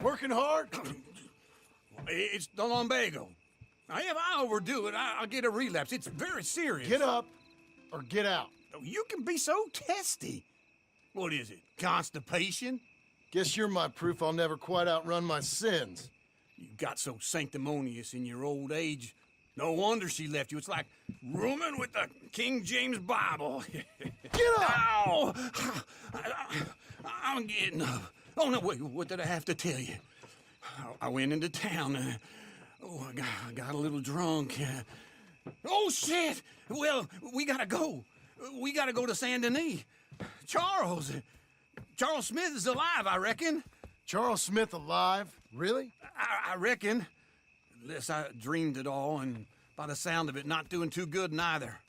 Working hard? It's the lumbago. Now, if I overdo it, I'll get a relapse. It's very serious. Get up or get out. You can be so testy. What is it, constipation? Guess you're my proof I'll never quite outrun my sins. You got so sanctimonious in your old age. No wonder she left you. It's like rooming with the King James Bible. Get up! Ow! I'm getting up. Oh, no, wait, what did I have to tell you? I went into town. I got a little drunk. Oh, shit! Well, we gotta go. We gotta go to Saint Denis. Charles Smith is alive, I reckon. Charles Smith alive? Really? I reckon. Unless I dreamed it all, and by the sound of it, not doing too good neither.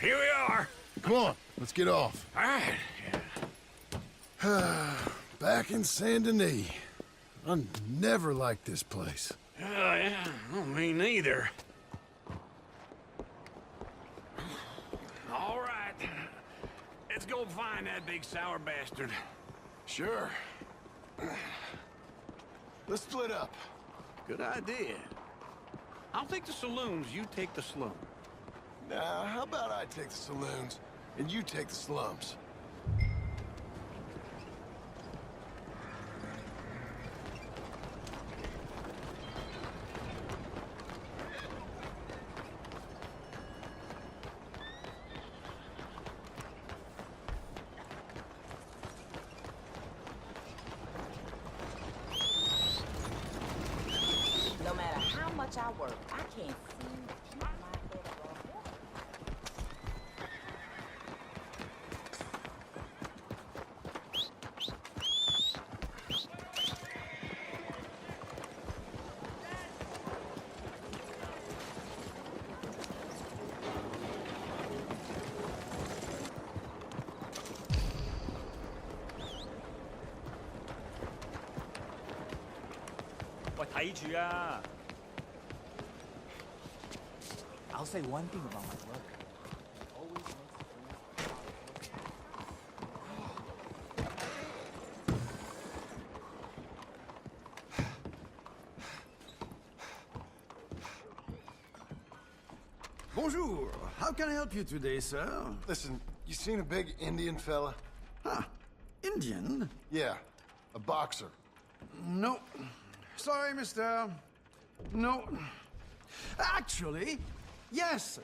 Here we are. Come on, let's get off. All right. Back in Saint Denis. I never liked this place. Yeah, well, me neither. All right. Let's go find that big sour bastard. Sure. Let's split up. Good idea. I'll take the saloons, you take the slum. Now, how about I take the saloons and you take the slums? No matter how much I work, I can't seem to keep my head above water. I'll say one thing about my brother. Always Bonjour. How can I help you today, sir? Listen, you seen a big Indian fella? Huh. Indian? Yeah, a boxer. No. Sorry, mister. No. Actually, yes.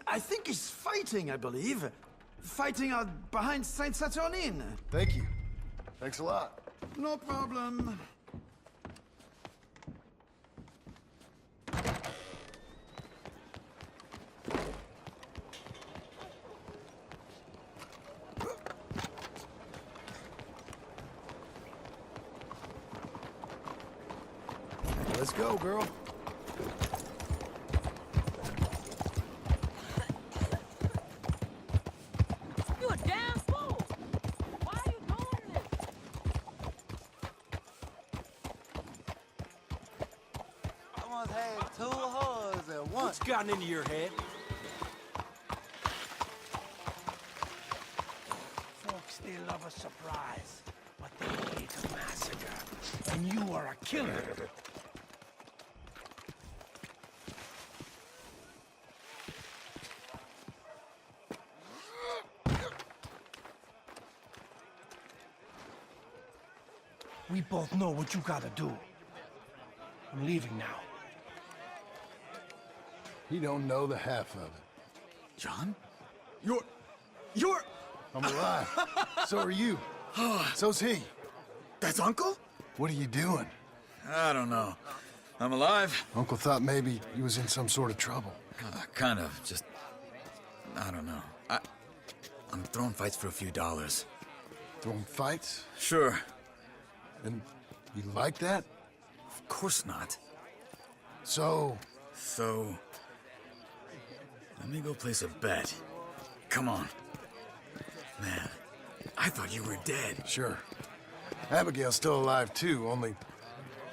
I think he's fighting, I believe. Fighting out behind Saint Saturnine. Thank you. Thanks a lot. No problem. Let's go, girl. You a damn fool! Why are you doing this? I almost had two hoes at once. What's gotten into your head? Folks, they love a surprise, but they hate a massacre. And you are a killer. We both know what you gotta do. I'm leaving now. He don't know the half of it. John? You're... I'm alive. So are you. So's he. That's Uncle? What are you doing? I don't know. I'm alive. Uncle thought maybe he was in some sort of trouble. Kind of. Just... I don't know. I'm throwing fights for a few dollars. Throwing fights? Sure. And you like that? Of course not. So... So... Let me go place a bet. Come on. Man, I thought you were dead. Sure. Abigail's still alive, too, only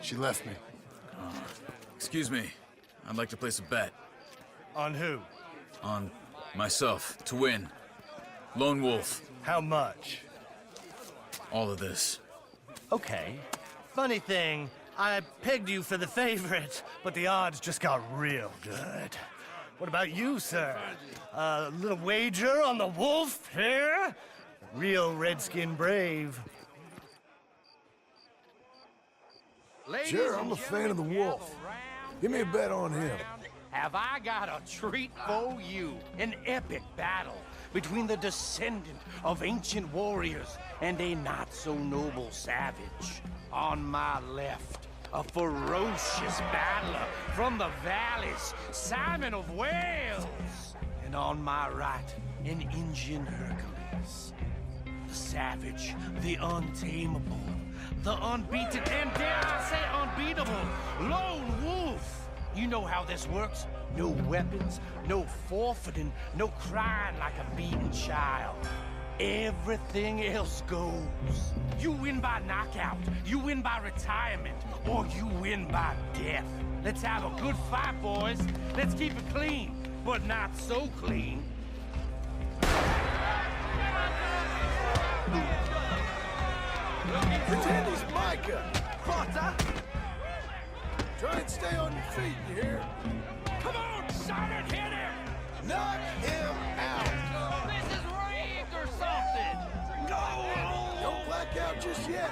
she left me. Excuse me. I'd like to place a bet. On who? On myself, to win. Lone Wolf. How much? All of this. Okay. Funny thing, I pegged you for the favorite, but the odds just got real good. What about you, sir? A little wager on the wolf here? Real redskin brave. Sure, I'm a fan of the wolf. Give me a bet on him. Have I got a treat for you? An epic battle between the descendant of ancient warriors and a not-so-noble savage. On my left, a ferocious battler from the valleys, Simon of Wales. And on my right, an Indian Hercules. The savage, the untamable, the unbeaten, and dare I say unbeatable, Lone Wolf. You know how this works. No weapons, no forfeiting, no crying like a beaten child. Everything else goes. You win by knockout, you win by retirement, or you win by death. Let's have a good fight, boys. Let's keep it clean, but not so clean. Pretend he's Micah. Potter. Try and stay on your feet, you hear? Come on, Simon, hit him! Knock him out. This is rigged or something! No! Don't black out just yet.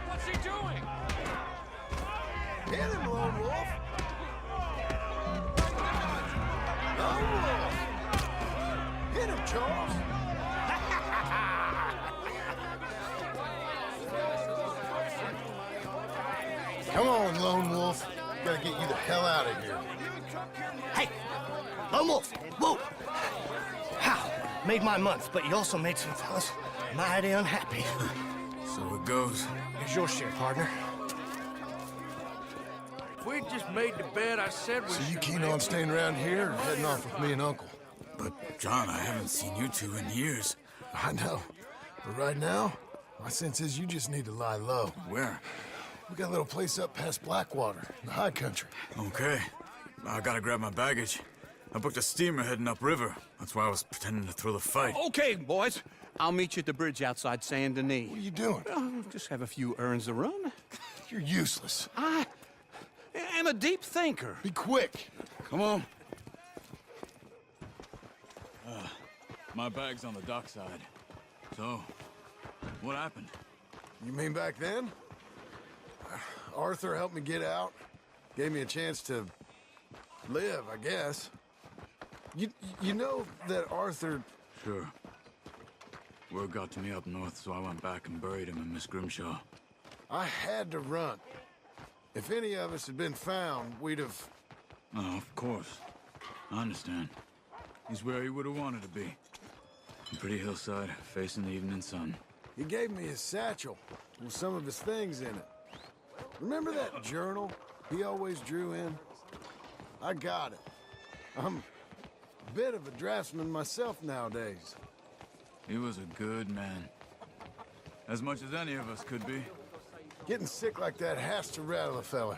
What's he doing? Hit him, Lone Wolf. Lone Wolf. Hit him, Charles. Come on, Lone Wolf. Gotta get you the hell out of here. Hey! Lone Wolf! Whoa! How? Made my month, but you also made some fellas mighty unhappy. So it goes. Here's your share, partner. If we'd just made the bet I said we So you should keen make, on staying around here or heading off with me and Uncle? But, John, I haven't seen you two in years. I know. But right now, my sense is you just need to lie low. Where? We got a little place up past Blackwater, in the high country. Okay. I gotta grab my baggage. I booked a steamer heading upriver. That's why I was pretending to throw the fight. Okay, boys. I'll meet you at the bridge outside Saint Denis. What are you doing? Just have a few errands to run. You're useless. I am a deep thinker. Be quick. Come on. My bag's on the dockside. So, what happened? You mean back then? Arthur helped me get out. Gave me a chance to live, I guess. You know that Arthur... Sure. Word got to me up north, so I went back and buried him in Miss Grimshaw. I had to run. If any of us had been found, we'd have... Oh, of course. I understand. He's where he would have wanted to be. A pretty hillside, facing the evening sun. He gave me his satchel with some of his things in it. Remember that journal he always drew in? I got it. I'm a bit of a draftsman myself nowadays. He was a good man. As much as any of us could be. Getting sick like that has to rattle a fella.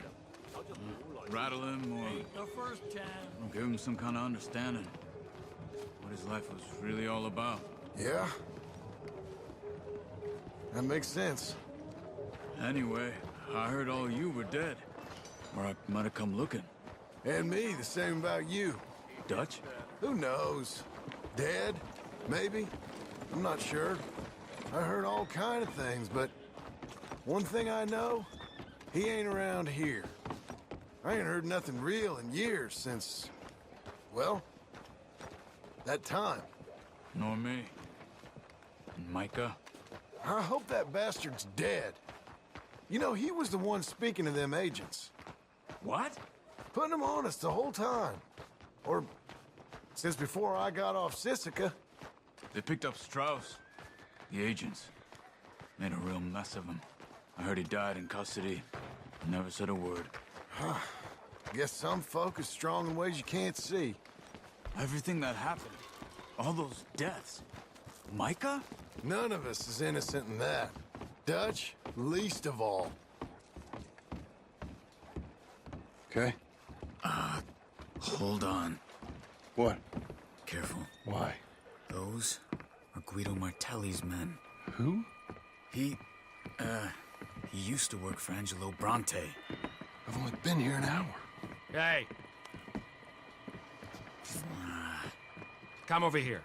Rattle him or give him some kind of understanding. What his life was really all about. Yeah? That makes sense. Anyway, I heard all you were dead. Or I might have come looking. And me, the same about you. Dutch? Who knows? Dead? Maybe? I'm not sure. I heard all kind of things, but one thing I know, he ain't around here. I ain't heard nothing real in years since, well, that time. Nor me. And Micah? I hope that bastard's dead. You know, he was the one speaking to them agents. What? Putting them on us the whole time. Or since before I got off Sisika. They picked up Strauss. The agents. Made a real mess of him. I heard he died in custody. Never said a word. Guess some folk is strong in ways you can't see. Everything that happened, all those deaths. Micah? None of us is innocent in that. Dutch, least of all. Okay? Hold on. What? Careful. Why? Those are Guido Martelli's men. Who? He used to work for Angelo Bronte. I've only been here an hour. Hey. Come over here.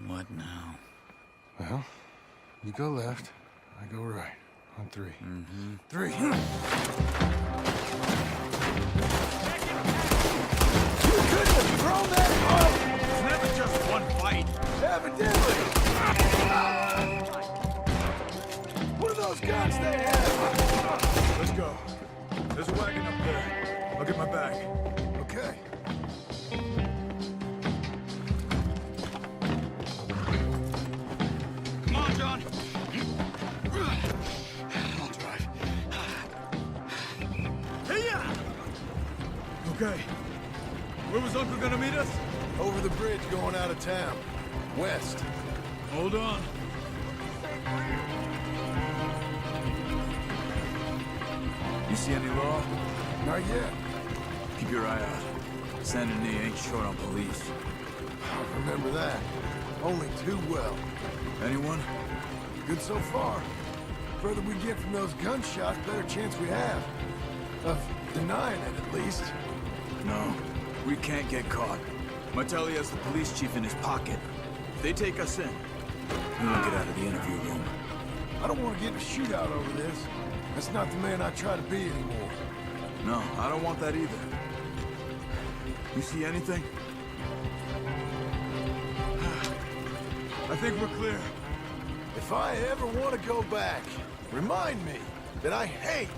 What now? Well, you go left, I go right. On three. Mm-hmm. Three. You couldn't have thrown that It's never just one fight. evidently! What are those guns they have? Let's go. There's a wagon up there. I'll get my bag. Okay. Come on, John. I'll drive. Hey-ya! Okay. Where was Uncle gonna meet us? Over the bridge going out of town. West. Hold on. You see any law? Not yet. Keep your eye out. Saint Denis ain't short on police. I remember that. Only too well. Anyone? Good so far. Further we get from those gunshots, better chance we have. Of denying it, at least. No. We can't get caught. Martelli has the police chief in his pocket. If they take us in, we won't get out of the interview room. I don't want to get in a shootout over this. That's not the man I try to be anymore. No, I don't want that either. You see anything? I think we're clear. If I ever want to go back, remind me that I hate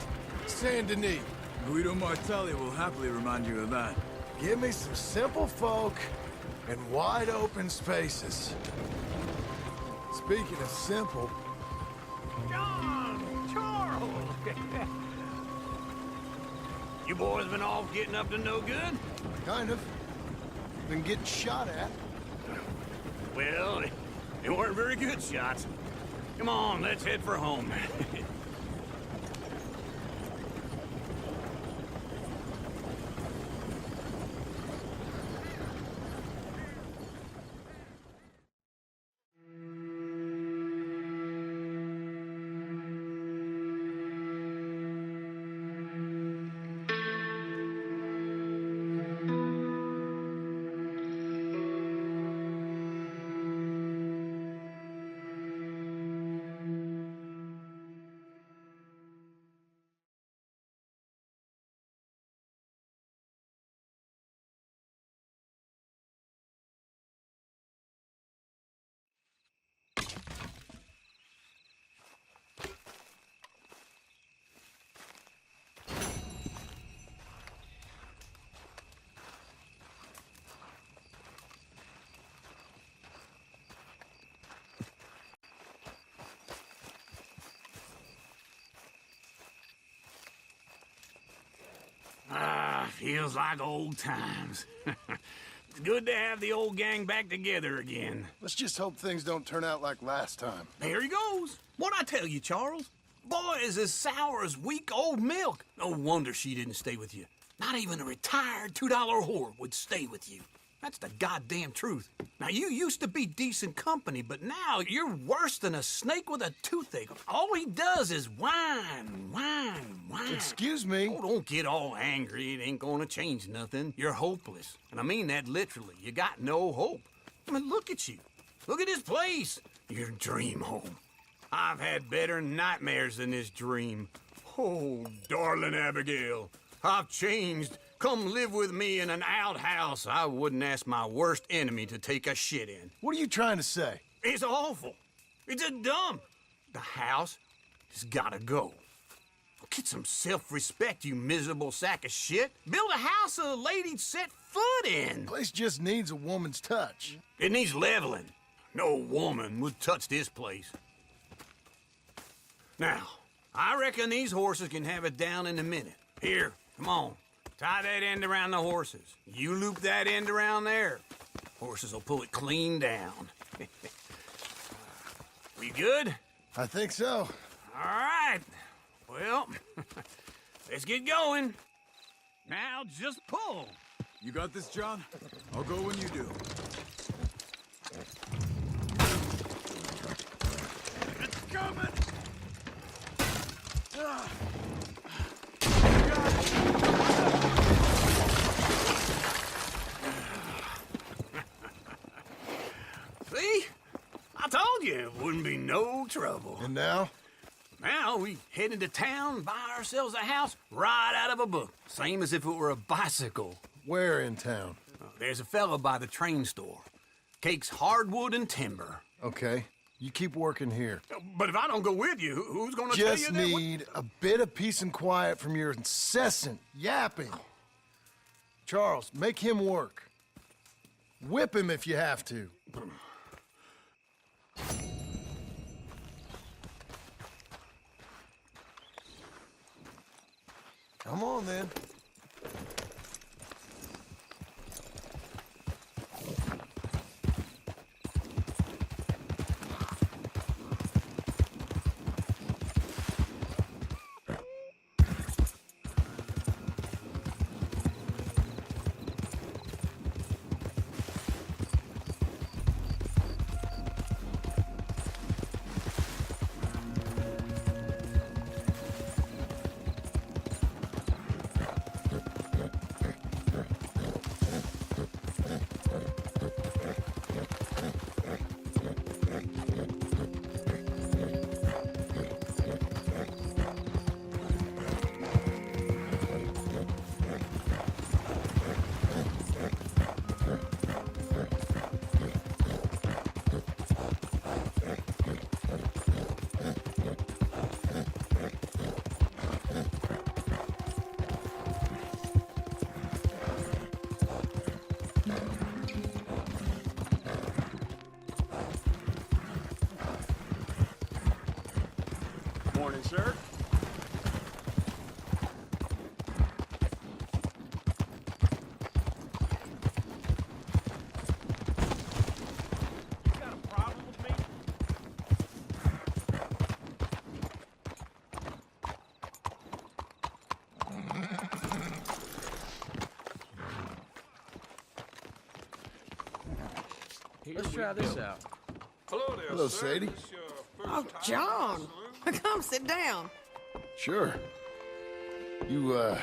Saint Denis. Guido Martelli will happily remind you of that. Give me some simple folk and wide open spaces. Speaking of simple, John! Charles! You boys been off getting up to no good? kind of. Been getting shot at. Well, they weren't very good shots. Come on, let's head for home. Feels like old times. It's good to have the old gang back together again. Let's just hope things don't turn out like last time. There he goes. What'd I tell you, Charles? Boy is as sour as weak old milk. No wonder she didn't stay with you. Not even a retired $2 whore would stay with you. That's the goddamn truth. Now, you used to be decent company, but now you're worse than a snake with a toothache. All he does is whine, whine, whine. Excuse me? Oh, don't get all angry. It ain't gonna change nothing. You're hopeless. And I mean that literally. You got no hope. I mean, look at you. Look at this place. Your dream home. I've had better nightmares than this dream. Oh, darling Abigail, I've changed. Come live with me in an outhouse I wouldn't ask my worst enemy to take a shit in. What are you trying to say? It's awful. It's a dump. The house has gotta go. Get some self-respect, you miserable sack of shit. Build a house a lady'd set foot in. Place just needs a woman's touch. It needs leveling. No woman would touch this place. Now, I reckon these horses can have it down in a minute. Here, come on. Tie that end around the horses. You loop that end around there. Horses will pull it clean down. We good? I think so. All right. Well, let's get going. Now just pull. You got this, John? I'll go when you do. It's coming! See? I told you it wouldn't be no trouble. And now? Now we head into town, buy ourselves a house right out of a book. Same as if it were a bicycle. Where in town? There's a fella by the train store. Cakes hardwood and timber. Okay. You keep working here. But if I don't go with you, who's gonna tell you Just that? need a bit of peace and quiet from your incessant yapping. Charles, make him work. Whip him if you have to. Come on, then. Morning, sir. Got a problem with me? Let's try this out. Hello there, Hello, sir. Sadie. This your first Oh, time John. in the saloon? Come sit down. Sure. You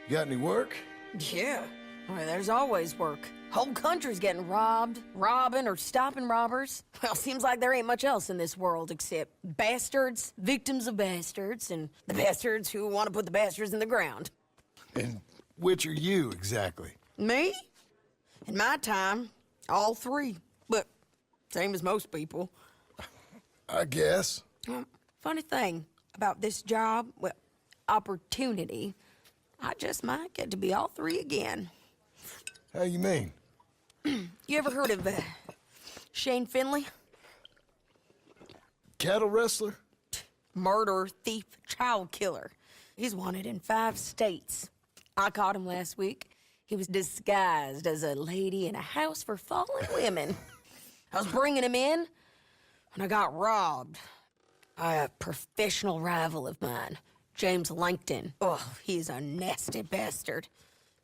got any work? Yeah. Well, there's always work. Whole country's getting robbed, robbing, or stopping robbers. Well, seems like there ain't much else in this world except bastards, victims of bastards, and the bastards who want to put the bastards in the ground. And which are you, exactly? Me? In my time, all three. But same as most people. I guess. Funny thing about this job, well, opportunity, I just might get to be all three again. How you mean? You ever heard of Shane Finley? Cattle wrestler? Murderer, thief, child killer. He's wanted in 5 states. I caught him last week. He was disguised as a lady in a house for fallen women. I was bringing him in, and I got robbed by a professional rival of mine, James Langton. Oh, he's a nasty bastard.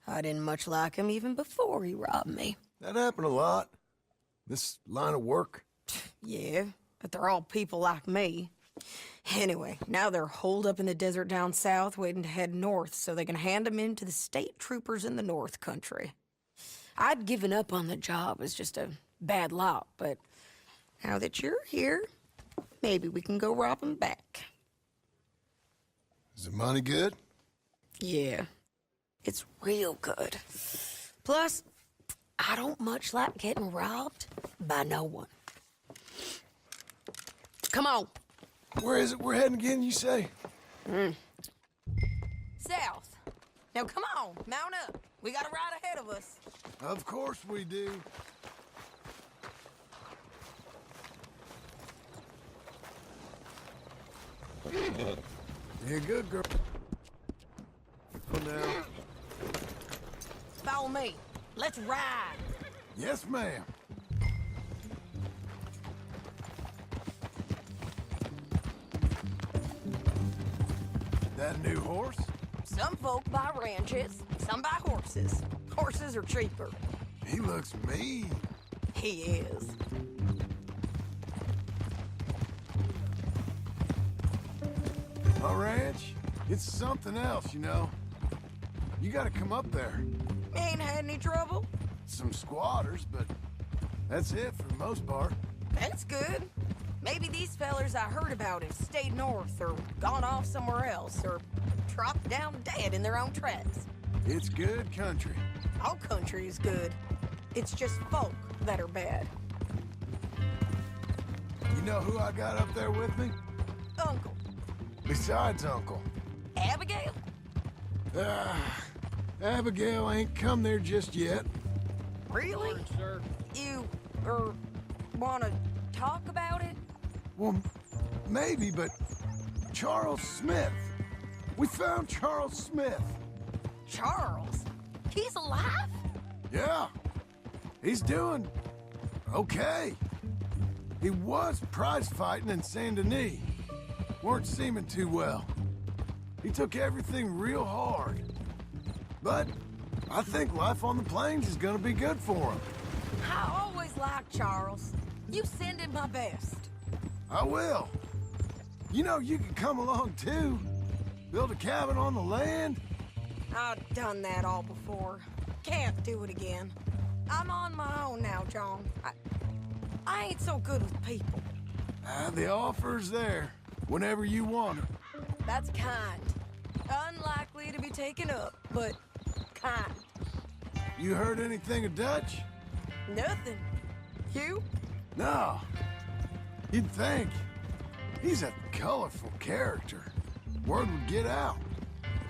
I didn't much like him even before he robbed me. That happened a lot. This line of work. Yeah, but they're all people like me. Anyway, now they're holed up in the desert down south, waiting to head north so they can hand them in to the state troopers in the north country. I'd given up on the job as just a bad lot, but now that you're here, maybe we can go rob them back. Is the money good? Yeah, it's real good. Plus, I don't much like getting robbed by no one. Come on. Where is it we're heading again, you say? South. Now come on, mount up. We got a ride ahead of us. Of course we do. You're good, girl. For now. Follow me. Let's ride. Yes, ma'am. That new horse? Some folk buy ranches, some buy horses. Horses are cheaper. He looks mean. He is. My ranch, it's something else, you know. You gotta come up there. Ain't had any trouble? Some squatters, but that's it for the most part. That's good. Maybe these fellers I heard about have stayed north or gone off somewhere else or dropped down dead in their own tracks. It's good country. All country is good. It's just folk that are bad. You know who I got up there with me? Uncle. Besides Uncle. Abigail? Abigail ain't come there just yet. Really? Sir. You, wanna talk about it? Well, maybe, but Charles Smith. We found Charles Smith. Charles? He's alive? Yeah. He's doing okay. He was prize fighting in Saint Denis. Weren't seeming too well. He took everything real hard. But I think life on the plains is gonna be good for him. I always liked Charles. You send him my best. I will. You know, you can come along too. Build a cabin on the land. I've done that all before. Can't do it again. I'm on my own now, John. I ain't so good with people. The offer's there, whenever you want it. That's kind. Unlikely to be taken up, but kind. You heard anything of Dutch? Nothing. You? No. You'd think. He's a colorful character. Word would get out.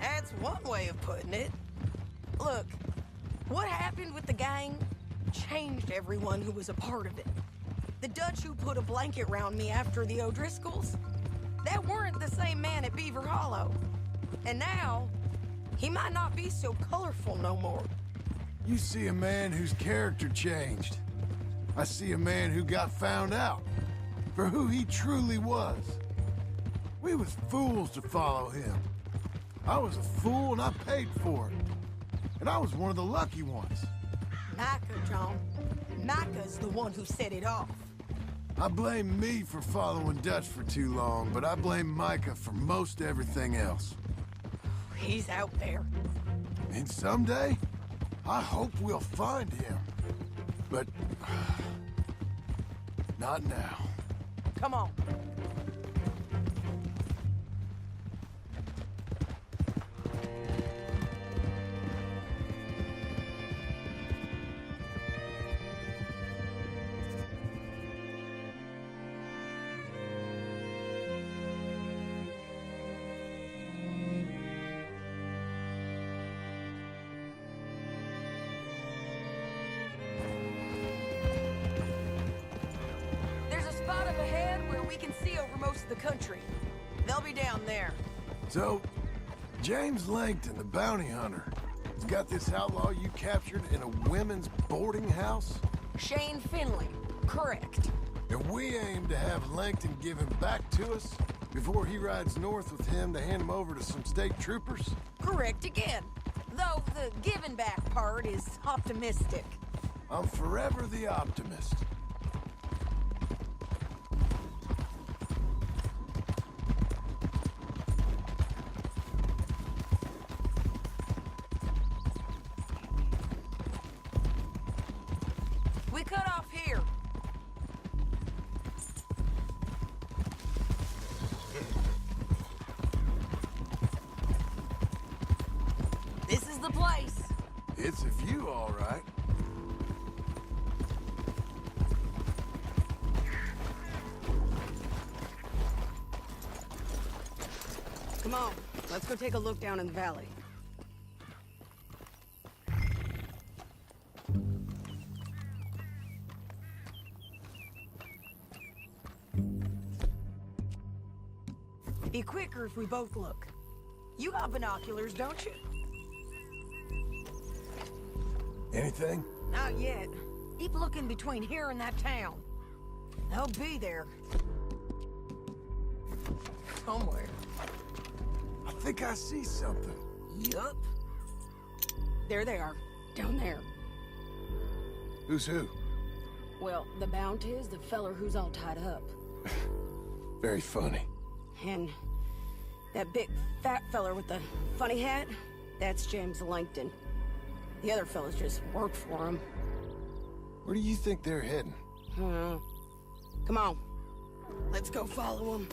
That's one way of putting it. Look, what happened with the gang changed everyone who was a part of it. The Dutch who put a blanket round me after the O'Driscolls, that weren't the same man at Beaver Hollow. And now, he might not be so colorful no more. You see a man whose character changed. I see a man who got found out for who he truly was. We was fools to follow him. I was a fool and I paid for it. And I was one of the lucky ones. Micah, John. Micah's the one who set it off. I blame me for following Dutch for too long, but I blame Micah for most everything else. He's out there. And someday, I hope we'll find him. But not now. Come on. The country. They'll be down there. So, James Langton, the bounty hunter, has got this outlaw you captured in a women's boarding house? Shane Finley. Correct. And we aim to have Langton give him back to us before he rides north with him to hand him over to some state troopers? Correct again. Though the giving back part is optimistic. I'm forever the optimist. We cut off here. This is the place. It's a view, all right. Come on, let's go take a look down in the valley. Be quicker if we both look. You got binoculars, don't you? Anything? Not yet. Keep looking between here and that town. They'll be there. Somewhere. I think I see something. Yup. There they are. Down there. Who's who? Well, the Bounty is the feller who's all tied up. Very funny. And that big fat feller with the funny hat, that's James Langton. The other fellas just work for him. Where do you think they're heading? Come on. Let's go follow them.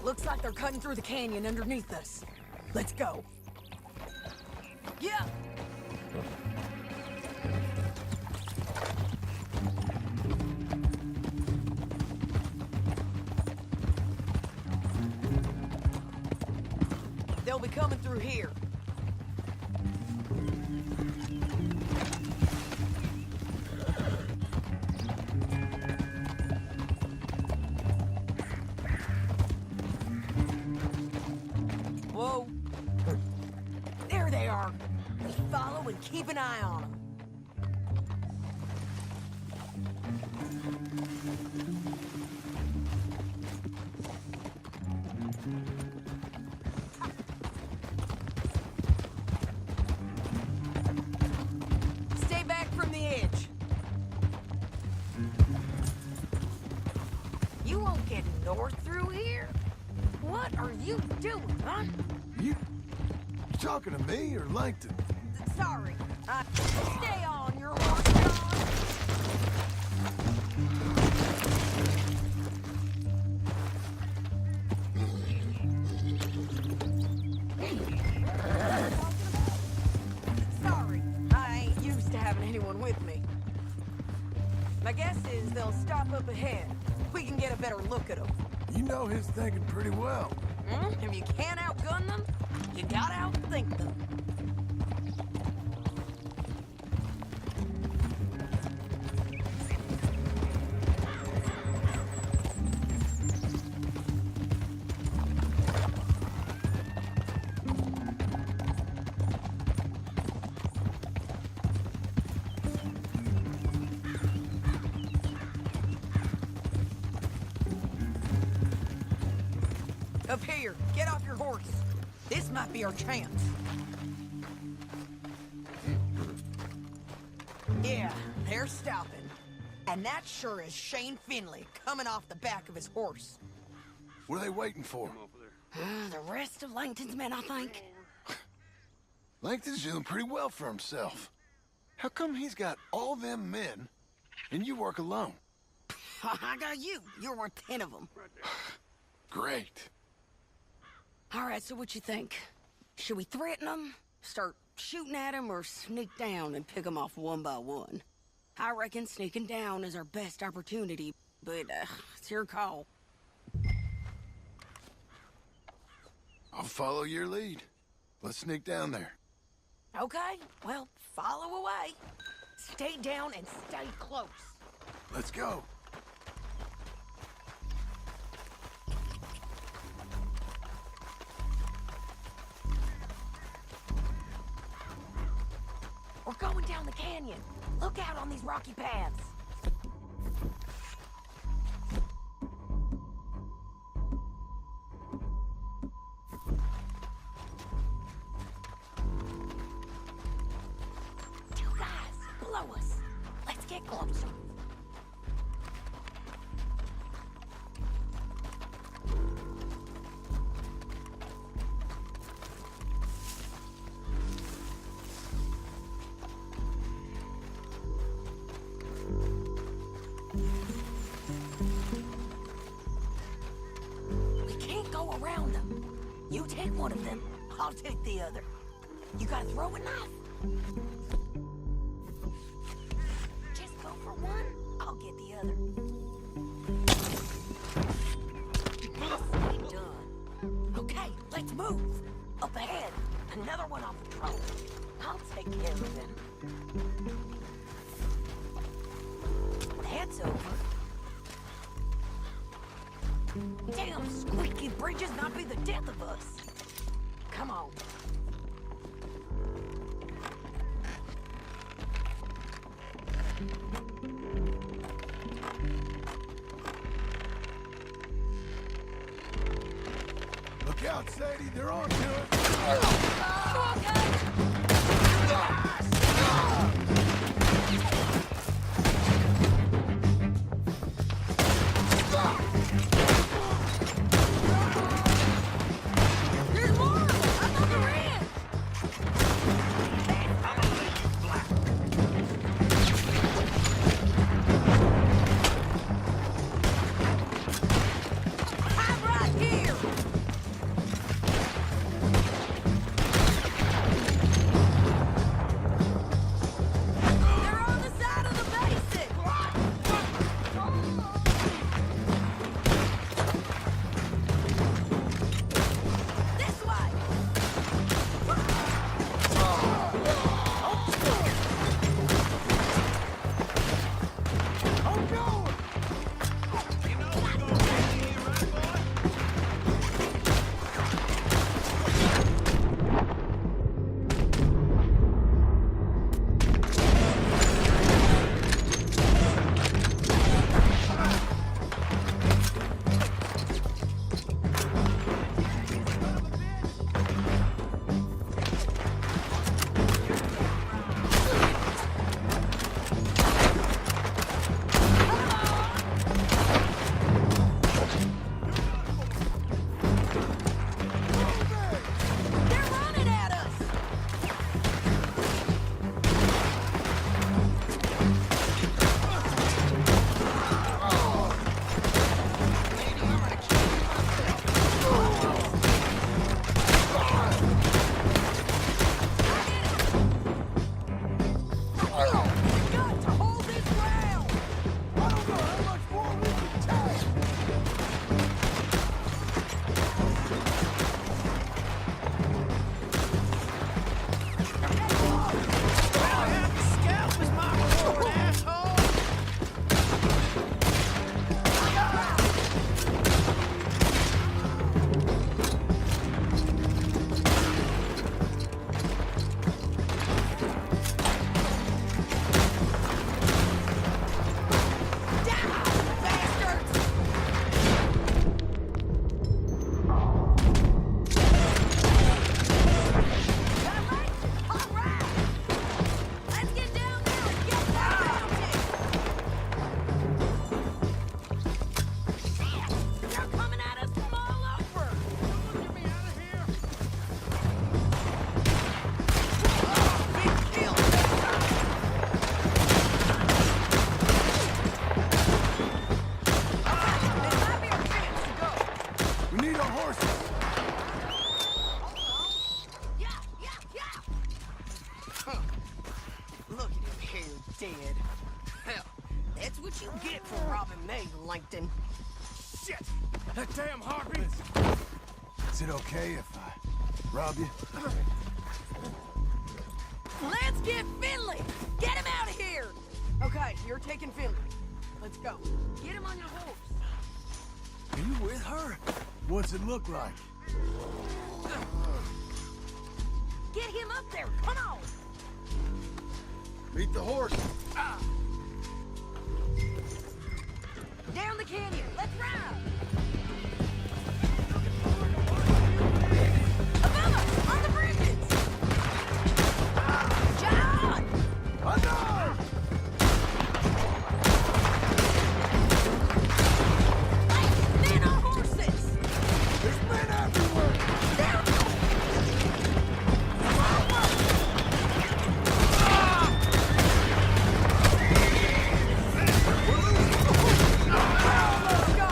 Looks like they're cutting through the canyon underneath us. Let's go. Yeah! They'll be coming through here. Whoa. There they are. Just follow and keep an eye on them. Stay back from the edge. You won't get north through here? What are you doing, huh? You talking to me or Langton? Sorry. Stay on your horse, John. Sorry, I ain't used to having anyone with me. My guess is they'll stop up ahead. We can get a better look at them. You know his thinking pretty well. If you can't outgun them, you gotta outthink them. Up here, get off your horse. This might be our chance. Yeah, they're stopping. And that sure is Shane Finley coming off the back of his horse. What are they waiting for? The rest of Langton's men, I think. Langton's doing pretty well for himself. How come he's got all them men and you work alone? I got you. You're worth 10 of them. Great. All right, so what you think? Should we threaten them, start shooting at them, or sneak down and pick them off one by one? I reckon sneaking down is our best opportunity, but it's your call. I'll follow your lead. Let's sneak down there. Okay, well, follow away. Stay down and stay close. Let's go. We're going down the canyon. Look out on these rocky paths. Two guys below us. Let's get closer. Around them. You take one of them, I'll take the other. You gotta throw a knife. Just go for one, I'll get the other. Nicely done. Okay, let's move. Up ahead, another one on patrol. I'll take care of him. That's over. Damn, squeaky bridges might be the death of us. Come on. Look out, Sadie. They're on to it. There's more! I'm on the ridge! I'm right here! They're on the side of the basin! This way! They're running at us! We've got to hold this ground! I don't know how much more we can take. Bastards! All right! Let's get down there and get that mountain! Shit! They're coming at us from all over! Get me out of here! Big kill! This might be our chance to go! We need our horses. Yeah, yeah, yeah! Look at him here, dead. Hell, that's what you get for robbing me, Langton. Shit! That damn harpy! Is it okay if I rob you? Let's get Finley! Get him out of here! Okay, you're taking Finley. Let's go. Get him on your horse. Are you with her? What's it look like? Get him up there, come on! Meet the horse. Down the canyon, let's ride! Above us, on the bridges! John! I know! Hey, men on horses! There's men everywhere! Down! Let's go!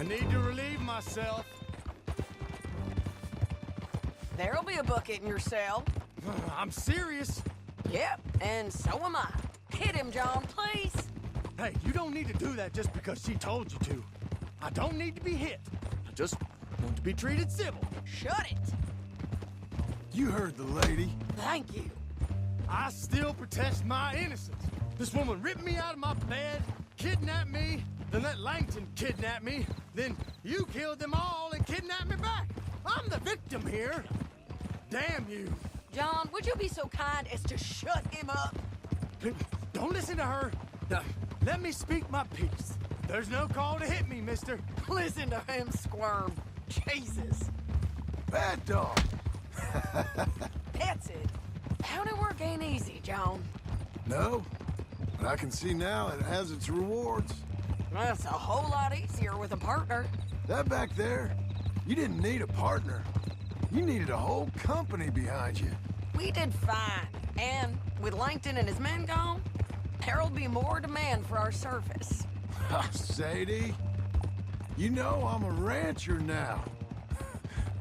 need to relieve myself. There'll be a bucket in your cell. I'm serious. Yep, and so am I. Hit him, John, please. Hey, you don't need to do that just because she told you to. I don't need to be hit. I just want to be treated civil. Shut it. You heard the lady. Thank you. I still protest my innocence. This woman ripped me out of my bed, kidnapped me, then let Langton kidnap me, then you killed them all and kidnapped me back. I'm the victim here. Damn you. John, would you be so kind as to shut him up? Don't listen to her. Now, let me speak my piece. There's no call to hit me, mister. Listen to him squirm. Jesus. Bad dog. That's it. County work ain't easy, John. No, but I can see now it has its rewards. That's a whole lot easier with a partner. That back there, you didn't need a partner. You needed a whole company behind you. We did fine. And with Langton and his men gone, there'll be more demand for our service. Sadie, you know I'm a rancher now.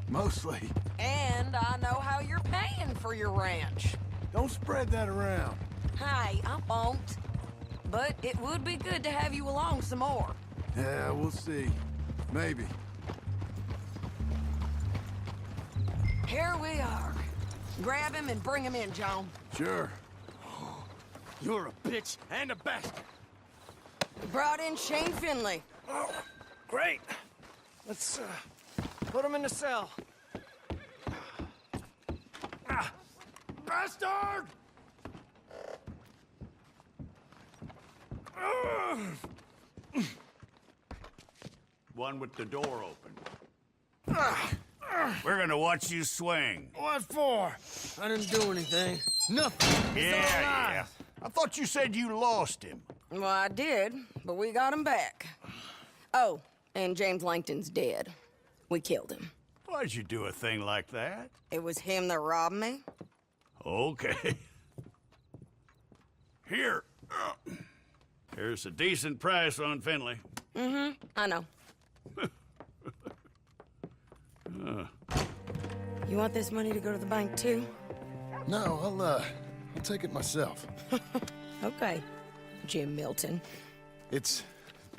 Mostly. And I know how you're paying for your ranch. Don't spread that around. Hey, I won't. But it would be good to have you along some more. Yeah, we'll see. Maybe. Here we are. Grab him and bring him in, John. Sure. You're a bitch and a bastard. Brought in Shane Finley. Oh, great. Let's, put him in the cell. Ah, bastard! One with the door open. We're gonna watch you swing. What for? I didn't do anything. Nothing. It's all lies. I thought you said you lost him. Well, I did, but we got him back. Oh, and James Langton's dead. We killed him. Why'd you do a thing like that? It was him that robbed me. Okay. Here. Here's a decent price on Finley. I know. You want this money to go to the bank, too? No, I'll take it myself. Okay, Jim Milton. It's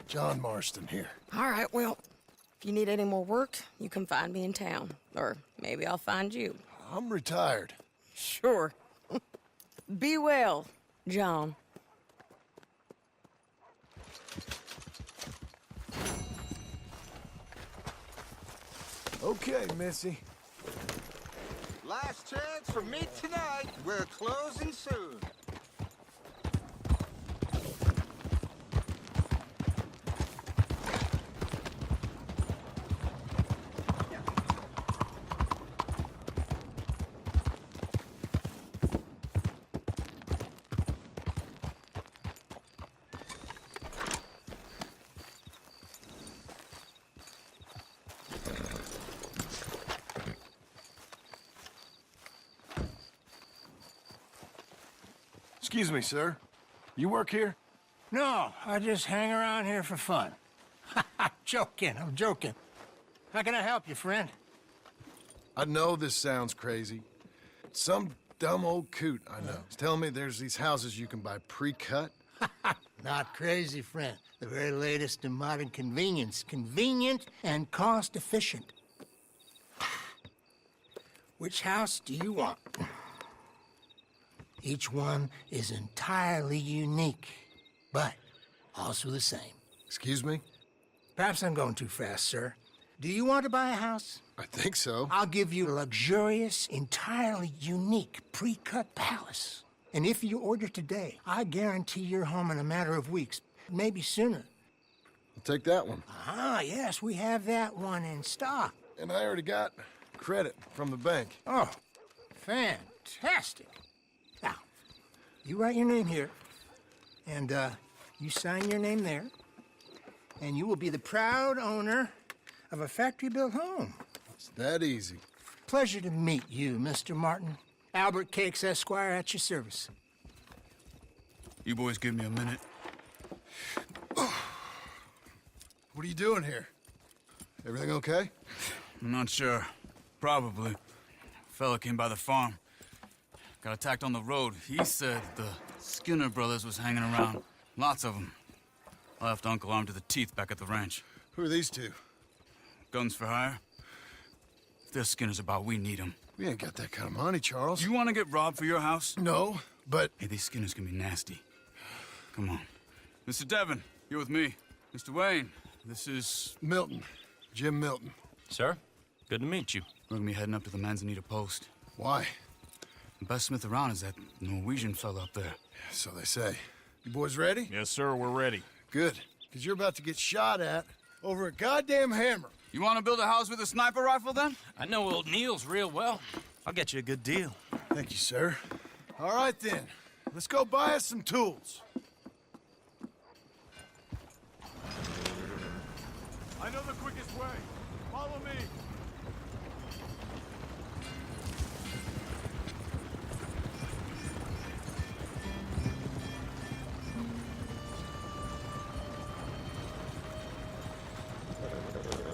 John Marston here. All right, well, if you need any more work, you can find me in town. Or maybe I'll find you. I'm retired. Sure. Be well, John. Okay, Missy. Last chance for me tonight. We're closing soon. Excuse me, sir. You work here? No, I just hang around here for fun. I'm joking. How can I help you, friend? I know this sounds crazy. Some dumb old coot I know is telling me there's these houses you can buy pre-cut. Not crazy, friend. The very latest in modern convenience. Convenient and cost-efficient. Which house do you want? Each one is entirely unique, but also the same. Excuse me? Perhaps I'm going too fast, sir. Do you want to buy a house? I think so. I'll give you a luxurious, entirely unique pre-cut palace. And if you order today, I guarantee you're home in a matter of weeks, maybe sooner. I'll take that one. Ah, yes, we have that one in stock. And I already got credit from the bank. Oh, fantastic. Now, you write your name here, and you sign your name there, and you will be the proud owner of a factory-built home. It's that easy. Pleasure to meet you, Mr. Martin. Albert Cakes, Esquire, at your service. You boys give me a minute. What are you doing here? Everything okay? I'm not sure. Probably. Fella came by the farm. Got attacked on the road. He said the Skinner brothers was hanging around. Lots of them. I left Uncle armed to the teeth back at the ranch. Who are these two? Guns for hire? If they're Skinner's about, we need them. We ain't got that kind of money, Charles. You want to get robbed for your house? No, but... Hey, these Skinners can be nasty. Come on. Mr. Devon, you're with me. Mr. Wayne, this is... Milton. Jim Milton. Sir, good to meet you. We're gonna be heading up to the Manzanita post. Why? The best smith around is that Norwegian fella up there. So they say. You boys ready? Yes, sir, we're ready. Good. Because you're about to get shot at over a goddamn hammer. You want to build a house with a sniper rifle, then? I know old Neil's real well. I'll get you a good deal. Thank you, sir. All right, then. Let's go buy us some tools. I know the quickest way. Follow me.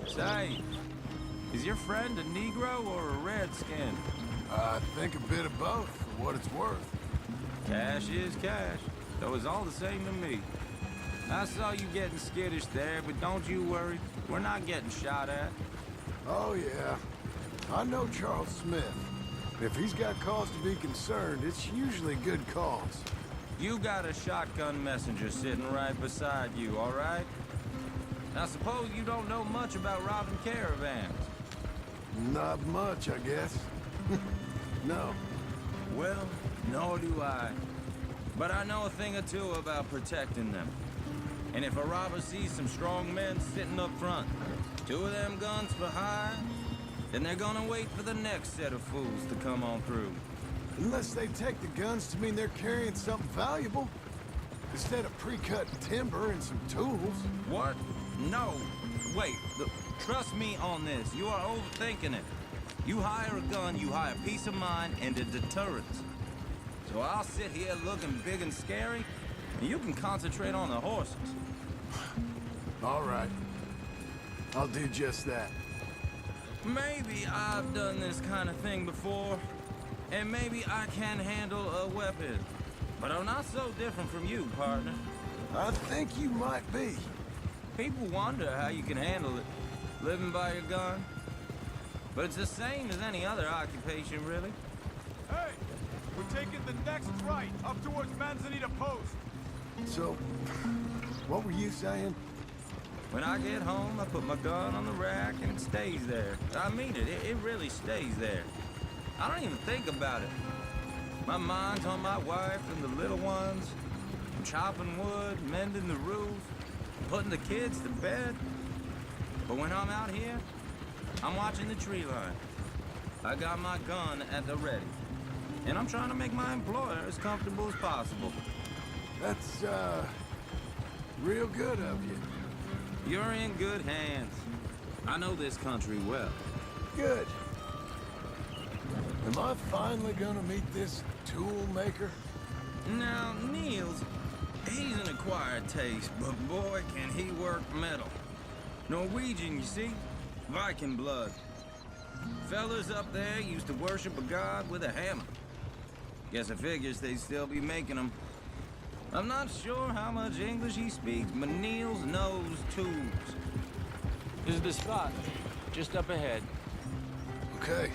Say, is your friend a Negro or a Redskin? I think a bit of both, for what it's worth. Cash is cash, though it's all the same to me. I saw you getting skittish there, but don't you worry. We're not getting shot at. Oh, yeah. I know Charles Smith. If he's got cause to be concerned, it's usually good cause. You got a shotgun messenger sitting right beside you, all right? Now, suppose you don't know much about robbing caravans. Not much, I guess. No. Well, nor do I. But I know a thing or two about protecting them. And if a robber sees some strong men sitting up front, 2 of them guns for hire, then they're gonna wait for the next set of fools to come on through. Unless they take the guns to mean they're carrying something valuable. Instead of pre-cut timber and some tools. What? No. Wait, trust me on this. You are overthinking it. You hire a gun, you hire peace of mind and a deterrence. So I'll sit here looking big and scary, and you can concentrate on the horses. All right. I'll do just that. Maybe I've done this kind of thing before, and maybe I can handle a weapon. But I'm not so different from you, partner. I think you might be. People wonder how you can handle it, living by your gun. But it's the same as any other occupation, really. Hey, we're taking the next right up towards Manzanita Post. So, what were you saying? When I get home, I put my gun on the rack and it stays there. I mean it, it really stays there. I don't even think about it. My mind's on my wife and the little ones. I'm chopping wood, mending the roof, putting the kids to bed. But when I'm out here, I'm watching the tree line. I got my gun at the ready. And I'm trying to make my employer as comfortable as possible. That's, real good of you. You're in good hands. I know this country well. Good. Am I finally gonna meet this tool maker? Now, Niels, he's an acquired taste, but boy, can he work metal. Norwegian, you see? Viking blood. Fellas up there used to worship a god with a hammer. Guess I figures they'd still be making them. I'm not sure how much English he speaks, but Niels knows tools. This is the spot, just up ahead. Okay.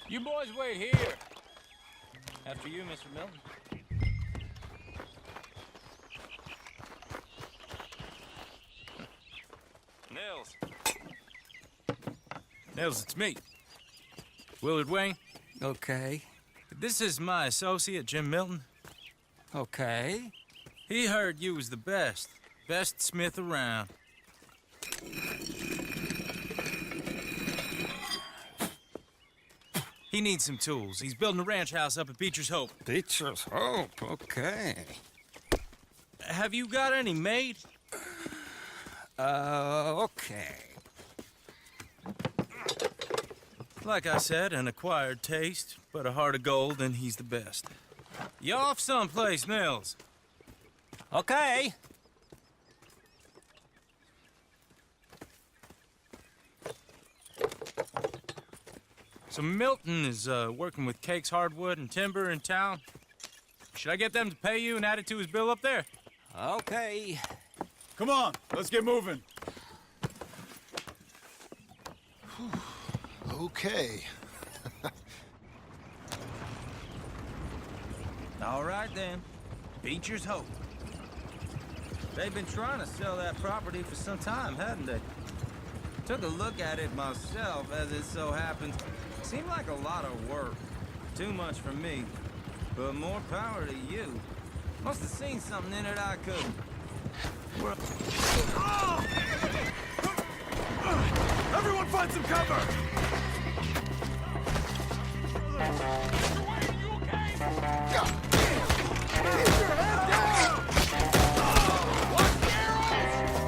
You boys wait here. After you, Mr. Milton. Nils. Nils, it's me. Willard Wayne. Okay. This is my associate, Jim Milton. Okay. He heard you was the best smith around. He needs some tools. He's building a ranch house up at Beecher's Hope. Beecher's Hope, okay. Have you got any made? Okay. Like I said, an acquired taste, but a heart of gold, and he's the best. You off someplace, Nils? Okay. So Milton is working with Cake's Hardwood and Timber in town. Should I get them to pay you and add it to his bill up there? Okay. Come on, let's get moving. Okay. All right, then. Beecher's Hope. They've been trying to sell that property for some time, hadn't they? Took a look at it myself, as it so happens. Seemed like a lot of work. Too much for me. But more power to you. Must have seen something in it I couldn't. Everyone find some cover! Mr. Wayne, you okay? Keep your head down! What arrows?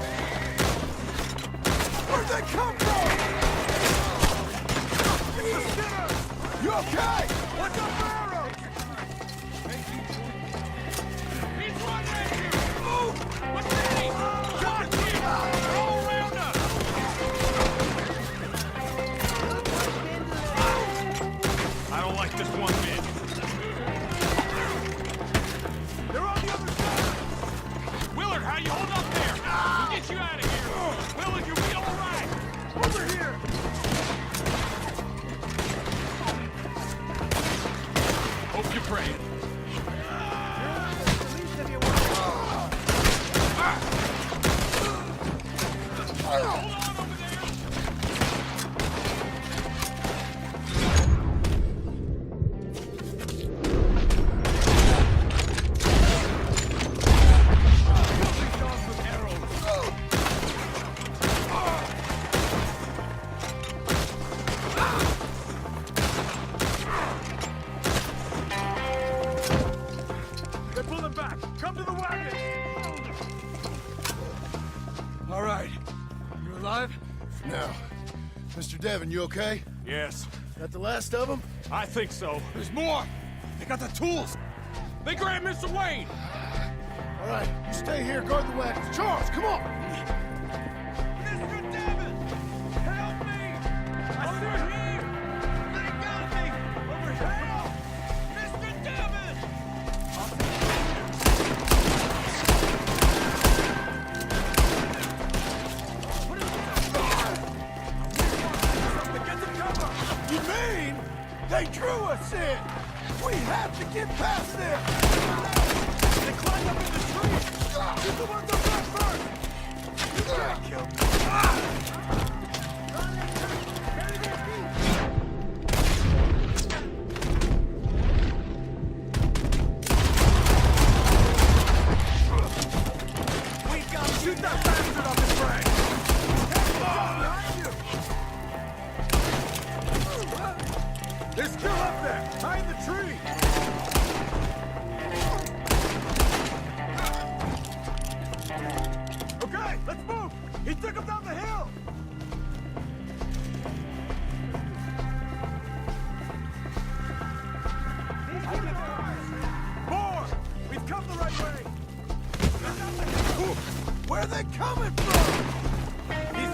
Where'd they come from? It's the Skinners! You okay? What's up for arrows? He's running at you! Move! What's that? Got him! They're all around us! I don't like this one bit. They're on the other side! Willard, how you hold up there? We'll get you out of here! Willard, you'll be all right! Over here! Hope you're praying. Hold on over there! They're pulling back! Come to the wagon! All right. You alive? Now, Mr. Devon, you okay? Yes, That the last of them? I think so. There's more! They got the tools! They grabbed Mr. Wayne! All right, you stay here, guard the wagons. Charles, come on! Mr. Devon! Help me! Over here! They got me! Over here! Mr. Devon! Get the cover! You mean they drew us in? We have to get past them! They climbed up in the tree! Get the ones up there first! You can't kill me! We got to shoot that bastard off his brain! They're still up there, behind the tree! Okay, let's move! He took him down the hill! More! We've come the right way! Where are they coming from? He's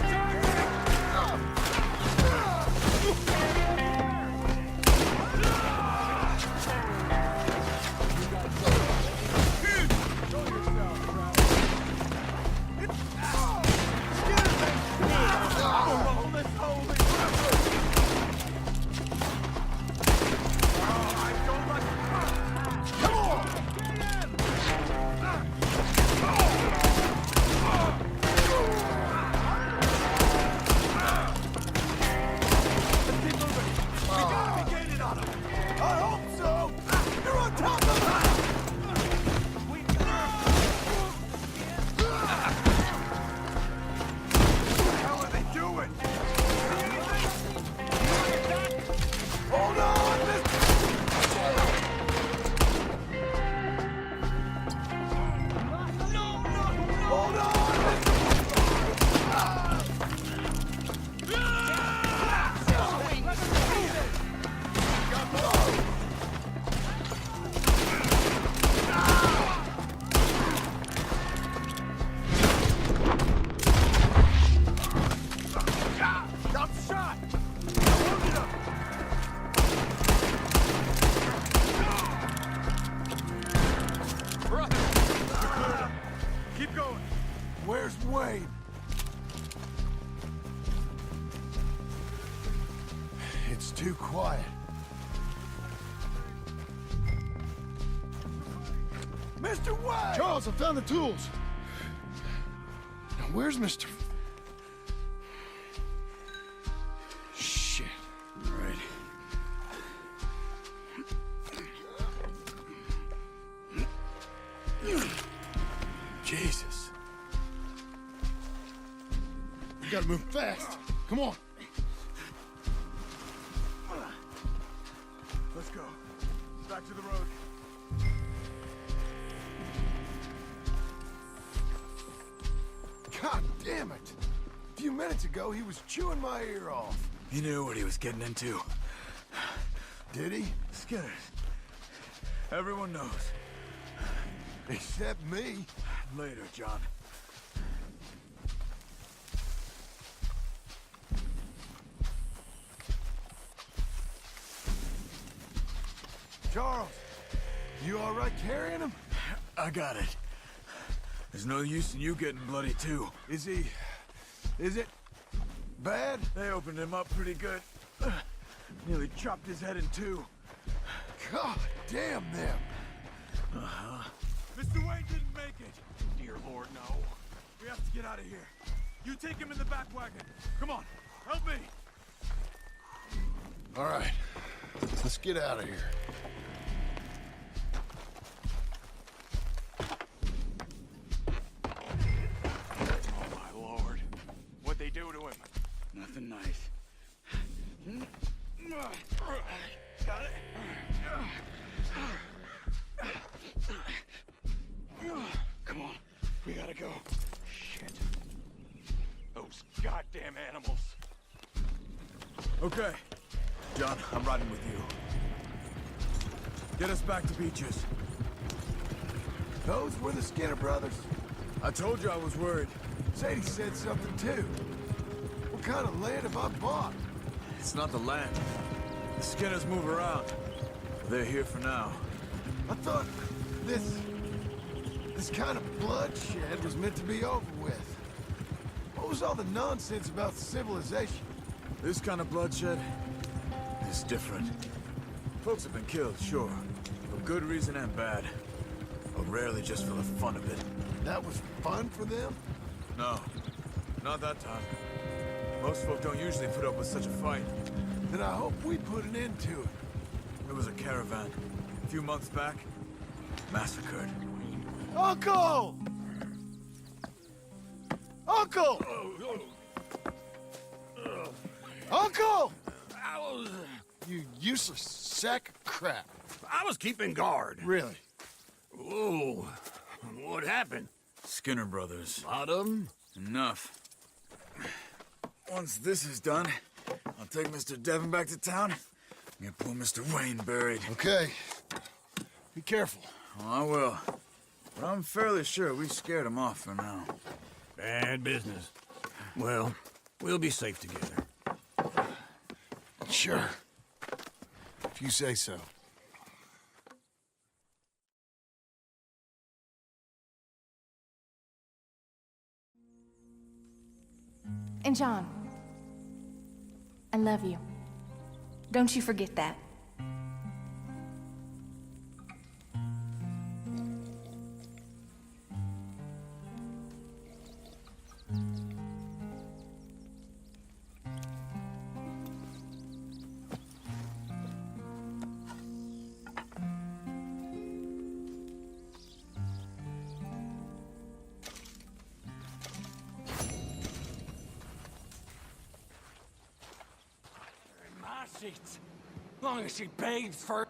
Mr. White! Charles, I found the tools. Now, where's Mr. Shit. All right. Jesus. We gotta move fast. Come on. Let's go. Back to the road. God damn it! A few minutes ago, he was chewing my ear off. He knew what he was getting into. Did he? Skinner. Everyone knows. Except me. Later, John. Charles, you all right carrying him? I got it. There's no use in you getting bloody, too. Is it bad? They opened him up pretty good. Nearly chopped his head in two. God damn them. Mr. Wayne didn't make it. Dear Lord, no. We have to get out of here. You take him in the back wagon. Come on, help me. All right, let's get out of here. Oh, my Lord. What'd they do to him? Nothing nice. Got it. Come on, we gotta go. Shit. Those goddamn animals. Okay. John, I'm riding with you. Get us back to Beaches. Those were the Skinner brothers. I told you I was worried. Sadie said something too. What kind of land have I bought? It's not the land. The Skinners move around. They're here for now. I thought this kind of bloodshed was meant to be over with. What was all the nonsense about civilization? This kind of bloodshed is different. Folks have been killed, sure. For good reason and bad. But rarely just for the fun of it. That was fun for them? No, not that time. Most folk don't usually put up with such a fight. Then I hope we put an end to it. There was a caravan a few months back. Massacred. Uncle! Uncle! Uncle! You useless sack of crap. I was keeping guard. Really? Whoa. What happened? Skinner brothers. A lot of them? Enough. Once this is done, I'll take Mr. Devon back to town and get poor Mr. Wayne buried. Okay. Be careful. Oh, I will. But I'm fairly sure we scared him off for now. Bad business. Well, we'll be safe together. Sure. If you say so. And John, I love you. Don't you forget that. As long as she pays for